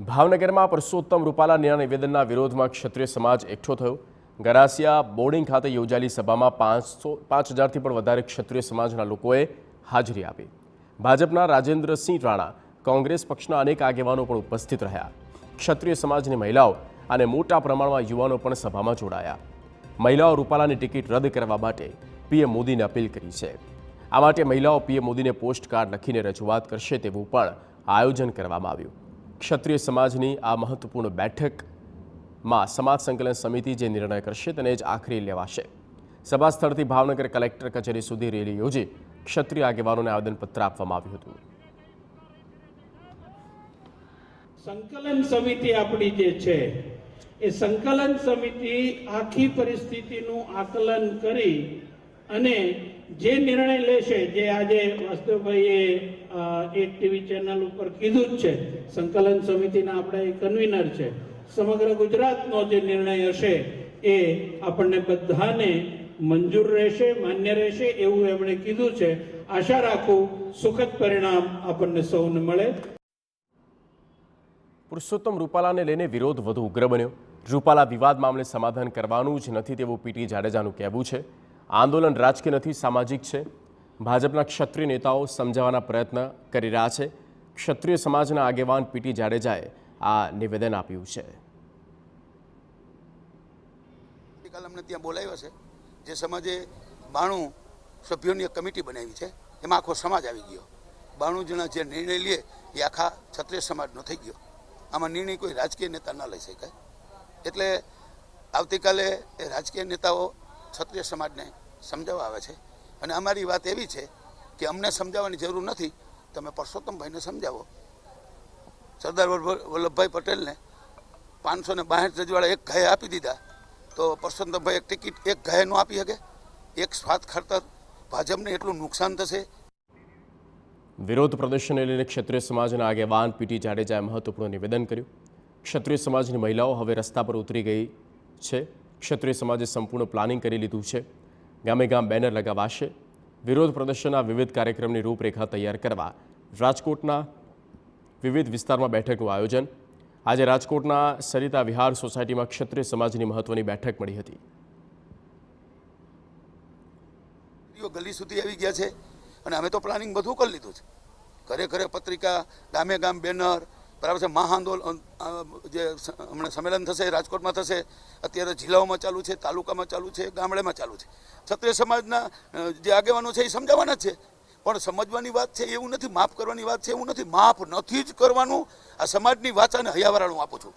ભાવનગરમાં પરસોત્તમ રૂપાલાના નિવેદનના વિરોધમાં ક્ષત્રિય સમાજ એકઠો થયો। ગરાસિયા બોર્ડિંગ ખાતે યોજાયેલી સભામાં 5,000થી પણ વધારે ક્ષત્રિય સમાજના લોકોએ હાજરી આપી। ભાજપના રાજેન્દ્રસિંહ રાણા, કોંગ્રેસ પક્ષના અનેક આગેવાનો પણ ઉપસ્થિત રહ્યા। ક્ષત્રિય સમાજની મહિલાઓ અને મોટા પ્રમાણમાં યુવાનો પણ સભામાં જોડાયા। મહિલાઓ રૂપાલાની ટિકિટ રદ કરવા માટે પીએમ મોદીને અપીલ કરી છે। આ માટે મહિલાઓ પીએમ મોદીને પોસ્ટકાર્ડ લખીને રજૂઆત કરશે તેવું પણ આયોજન કરવામાં આવ્યું। ક્ષત્રિય સમાજની આ મહત્વપૂર્ણ બેઠકમાં સમાજ સંકલન સમિતિ જે નિર્ણય કરશે તેને જ આખરી લેવાશે। સભા સ્થળથી ભાવનગર કલેક્ટર કચેરી સુધી રેલી યોજી ક્ષત્રિય આગેવાનોને આવેદનપત્ર આપવામાં આવ્યું હતું। સંકલન સમિતિ આપણી જે છે એ સંકલન સમિતિ આખી પરિસ્થિતિનું આકલન કરી અને જે નિર્ણય લેશે, જે આજે વાસ્તવભાઈએ એક ટીવી ચેનલ ઉપર કીધું જ છે, સંકલન સમિતિના આપણે કન્વીનર છે, સમગ્ર ગુજરાતનો જે નિર્ણય હશે એ આપણને બધાને મંજૂર રહેશે, માન્ય રહેશે એવું એમણે કીધું છે। આશા રાખું સુખદ પરિણામ આપણને સૌને મળે। પુરુષોત્તમ રૂપાલાને લઈને વિરોધ વધુ ઉગ્ર બન્યો। રૂપાલા વિવાદ મામલે સમાધાન કરવાનું જ નથી તેવું પીટી જાડેજાનું કહેવું છે। આંદોલન રાજકીય નથી, સામાજિક છે। ભાજપના ક્ષત્રિય નેતાઓ સમજાવવાના પ્રયત્ન કરી રહ્યા છે। ક્ષત્રિય સમાજના આગેવાન પીટી જાડેજાએ આ નિવેદન આપ્યું છે। અમને ત્યાં બોલાવ્યો છે, જે સમાજે 92 સભ્યોની એક કમિટી બનાવી છે, એમાં આખો સમાજ આવી ગયો। 92 જણા જે નિર્ણય લે એ આખા ક્ષત્રિય સમાજનો થઈ ગયો। આમાં નિર્ણય કોઈ રાજકીય નેતા ન લઈ શકાય। એટલે આવતીકાલે એ રાજકીય નેતાઓ ક્ષત્રિય સમાજને સમજાવવા આવે છે અને અમારી વાત એવી છે કે અમને સમજાવવાની જરૂર નથી, તમે પરસોત્તમભાઈને સમજાવો। સરદાર વલ્લભભાઈ પટેલને 562 રજવાડા એક ગાયે આપી દીધા, તો પરસોત્તમભાઈ એક ટિકિટ એક ગાયે ન આપી શકે? એક સ્વાર્થ ખાતર ભાજપને એટલું નુકસાન થશે। વિરોધ પ્રદર્શનને લઈને ક્ષત્રિય સમાજના આગેવાન પીટી જાડેજાએ મહત્વપૂર્ણ નિવેદન કર્યું। ક્ષત્રિય સમાજની મહિલાઓ હવે રસ્તા પર ઉતરી ગઈ છે। ક્ષત્રિય સમાજે સંપૂર્ણ પ્લાનિંગ કરી લીધું છે। ગામે ગામ બેનર લગાવાશે। વિરોધ પ્રદર્શનના વિવિધ કાર્યક્રમની રૂપરેખા તૈયાર કરવા રાજકોટના વિવિધ વિસ્તારમાં બેઠકનું આયોજન। આજે રાજકોટના સરિતા વિહાર સોસાયટીમાં ક્ષત્રિય સમાજની મહત્વની બેઠક મળી હતી। ગલી સુધી આવી ગયા છે અને અમે તો પ્લાનિંગ બધું કરી લીધું છે। ઘરે ઘરે પત્રિકા, ગામે ગામ બેનર, બરાબર છે। મહાઆંદોલન જે હમણાં સંમેલન થશે રાજકોટમાં થશે, અત્યારે જિલ્લાઓમાં ચાલુ છે, તાલુકામાં ચાલુ છે, ગામડેમાં ચાલુ છે। ક્ષત્રિય સમાજના જે આગેવાનો છે એ સમજાવવાના જ છે, પણ સમજવાની વાત છે એવું નથી, માફ કરવાની વાત છે એવું નથી, માફ નથી જ કરવાનું। આ સમાજની વાચાને હૈયાવરાળ હું આપું છું।